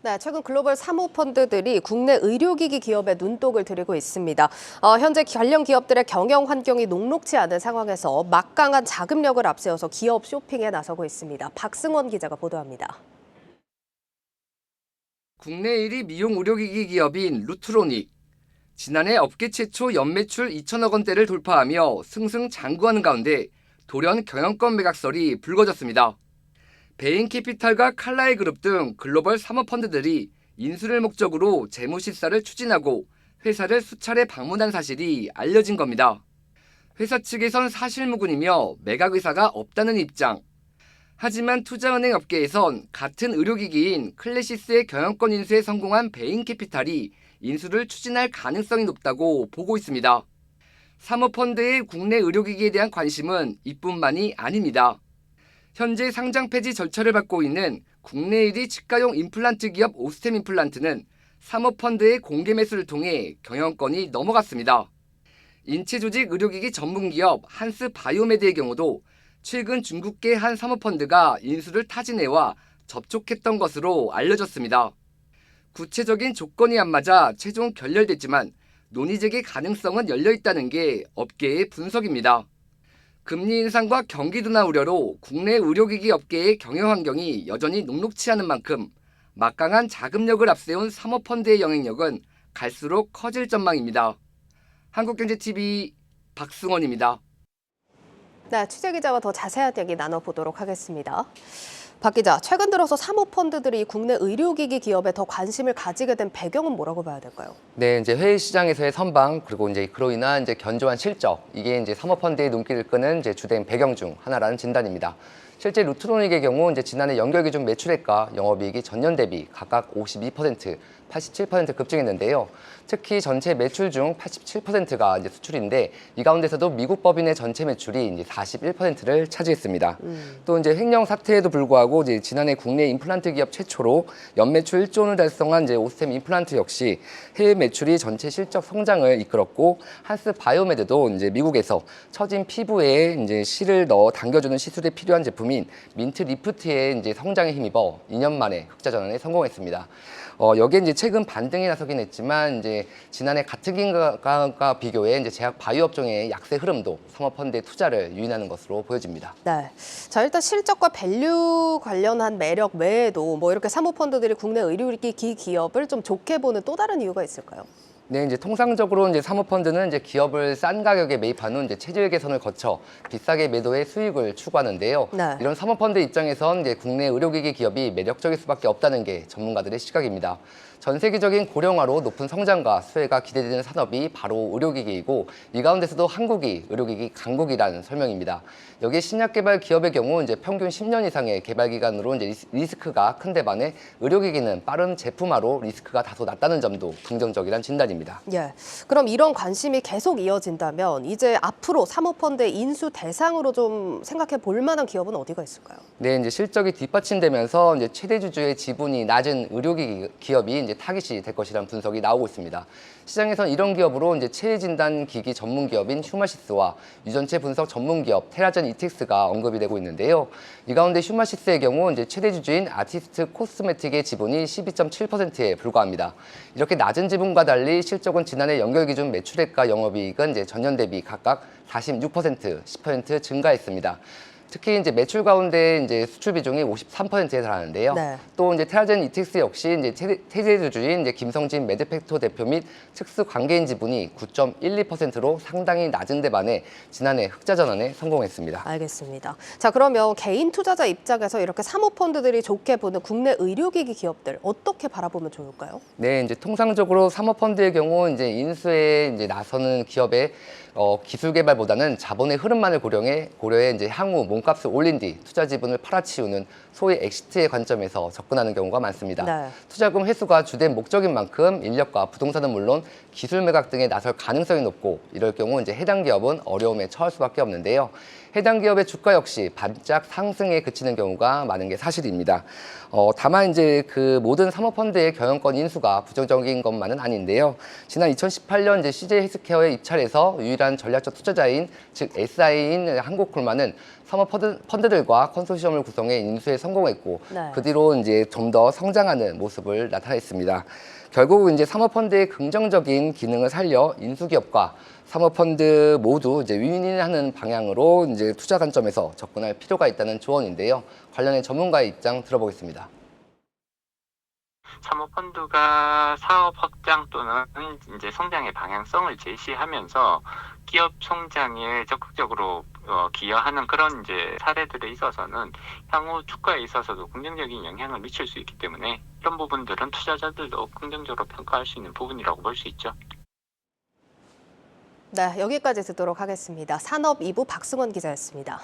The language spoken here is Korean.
네, 최근 글로벌 사모펀드들이 국내 의료기기 기업에 눈독을 들이고 있습니다. 현재 관련 기업들의 경영 환경이 녹록지 않은 상황에서 막강한 자금력을 앞세워서 기업 쇼핑에 나서고 있습니다. 박승원 기자가 보도합니다. 국내 1위 미용 의료기기 기업인 루트로닉. 지난해 업계 최초 연매출 2천억 원대를 돌파하며 승승장구하는 가운데 돌연 경영권 매각설이 불거졌습니다. 베인캐피탈과 칼라이 그룹 등 글로벌 사모펀드들이 인수를 목적으로 재무실사를 추진하고 회사를 수차례 방문한 사실이 알려진 겁니다. 회사 측에선 사실무근이며 매각 의사가 없다는 입장. 하지만 투자은행 업계에선 같은 의료기기인 클래시스의 경영권 인수에 성공한 베인캐피탈이 인수를 추진할 가능성이 높다고 보고 있습니다. 사모펀드의 국내 의료기기에 대한 관심은 이뿐만이 아닙니다. 현재 상장 폐지 절차를 밟고 있는 국내 1위 치과용 임플란트 기업 오스템 임플란트는 사모펀드의 공개 매수를 통해 경영권이 넘어갔습니다. 인체조직 의료기기 전문기업 한스 바이오메드의 경우도 최근 중국계 한 사모펀드가 인수를 타진해와 접촉했던 것으로 알려졌습니다. 구체적인 조건이 안 맞아 최종 결렬됐지만 논의 재개 가능성은 열려있다는 게 업계의 분석입니다. 금리 인상과 경기 둔화 우려로 국내 의료기기 업계의 경영 환경이 여전히 녹록치 않은 만큼 막강한 자금력을 앞세운 사모펀드의 영향력은 갈수록 커질 전망입니다. 한국경제TV 박승원입니다. 네, 취재기자와 더 자세한 얘기 나눠보도록 하겠습니다. 박 기자, 최근 들어서 사모펀드들이 국내 의료기기 기업에 더 관심을 가지게 된 배경은 뭐라고 봐야 될까요? 네, 이제 해외 시장에서의 선방 그리고 이제 그로 인한 견조한 실적 이게 이제 사모펀드의 눈길을 끄는 주된 배경 중 하나라는 진단입니다. 실제 루트로닉의 경우 지난해 연결 기준 매출액과 영업이익이 전년 대비 각각 52%, 87% 급증했는데요. 특히 전체 매출 중 87%가 수출인데 이 가운데서도 미국 법인의 전체 매출이 41%를 차지했습니다. 또 횡령 사태에도 불구하고 지난해 국내 임플란트 기업 최초로 연매출 1조 원을 달성한 오스템 임플란트 역시 해외 매출이 전체 실적 성장을 이끌었고 한스 바이오메드도 미국에서 처진 피부에 실을 넣어 당겨주는 시술에 필요한 제품인 민트 리프트의 성장에 힘입어 2년 만에 흑자 전환에 성공했습니다. 여기에 최근 반등이 나서긴 했지만 지난해 같은 기간과 비교해 제약 바이오 업종의 약세 흐름도 사모펀드의 투자를 유인하는 것으로 보여집니다. 네. 자, 일단 실적과 밸류 관련한 매력 외에도 이렇게 사모펀드들이 국내 의료기기 기업을 좀 좋게 보는 또 다른 이유가 있을까요? 네, 통상적으로 사모펀드는 기업을 싼 가격에 매입한 후 체질 개선을 거쳐 비싸게 매도해 수익을 추구하는데요. 네. 이런 사모펀드 입장에선 국내 의료기기 기업이 매력적일 수밖에 없다는 게 전문가들의 시각입니다. 전 세계적인 고령화로 높은 성장과 수혜가 기대되는 산업이 바로 의료기기이고 이 가운데서도 한국이 의료기기 강국이라는 설명입니다. 여기에 신약 개발 기업의 경우 평균 10년 이상의 개발 기간으로 리스크가 큰데 반해 의료기기는 빠른 제품화로 리스크가 다소 낮다는 점도 긍정적이란 진단입니다. 예. 그럼 이런 관심이 계속 이어진다면 이제 앞으로 사모펀드의 인수 대상으로 좀 생각해 볼 만한 기업은 어디가 있을까요? 네, 실적이 뒷받침되면서 최대 주주의 지분이 낮은 의료기기 기업이 타깃이 될 것이라는 분석이 나오고 있습니다. 시장에선 이런 기업으로 체외 진단 기기 전문 기업인 휴마시스와 유전체 분석 전문 기업 테라젠 이텍스가 언급이 되고 있는데요. 이 가운데 휴마시스의 경우 최대 주주인 아티스트 코스메틱의 지분이 12.7%에 불과합니다. 이렇게 낮은 지분과 달리 실적은 지난해 연결 기준 매출액과 영업이익은 전년 대비 각각 46%, 10% 증가했습니다. 특히 매출 가운데 수출 비중이 53%에 달하는데요. 네. 또 테라젠 이텍스 역시 태제 주주인 김성진 매드팩토 대표 및 특수 관계인 지분이 9.12%로 상당히 낮은 데 반해 지난해 흑자 전환에 성공했습니다. 알겠습니다. 자, 그러면 개인 투자자 입장에서 이렇게 사모펀드들이 좋게 보는 국내 의료기기 기업들 어떻게 바라보면 좋을까요? 네, 통상적으로 사모펀드의 경우 인수에 나서는 기업의 기술 개발보다는 자본의 흐름만을 고려해 향후 몸값을 올린 뒤 투자 지분을 팔아치우는 소위 엑시트의 관점에서 접근하는 경우가 많습니다. 네. 투자금 회수가 주된 목적인 만큼 인력과 부동산은 물론 기술 매각 등에 나설 가능성이 높고 이럴 경우 해당 기업은 어려움에 처할 수밖에 없는데요. 해당 기업의 주가 역시 반짝 상승에 그치는 경우가 많은 게 사실입니다. 다만 그 모든 사모펀드의 경영권 인수가 부정적인 것만은 아닌데요. 지난 2018년 CJ 헬스케어에 입찰해서 유일한 전략적 투자자인 즉 SI인 한국콜마는 펀드들과 컨소시엄을 구성해 인수에 성공했고 네. 그 뒤로 이제 좀 더 성장하는 모습을 나타냈습니다. 결국 이제 사모펀드의 긍정적인 기능을 살려 인수기업과 사모펀드 모두 이제 윈윈하는 방향으로 이제 투자 관점에서 접근할 필요가 있다는 조언인데요. 관련해 전문가의 입장 들어보겠습니다. 사모펀드가 사업 확장 또는 이제 성장의 방향성을 제시하면서 기업 성장에 적극적으로 기여하는 그런 이제 사례들에 있어서는 향후 주가에 있어서도 긍정적인 영향을 미칠 수 있기 때문에 이런 부분들은 투자자들도 긍정적으로 평가할 수 있는 부분이라고 볼 수 있죠. 네, 여기까지 듣도록 하겠습니다. 산업 2부 박승원 기자였습니다.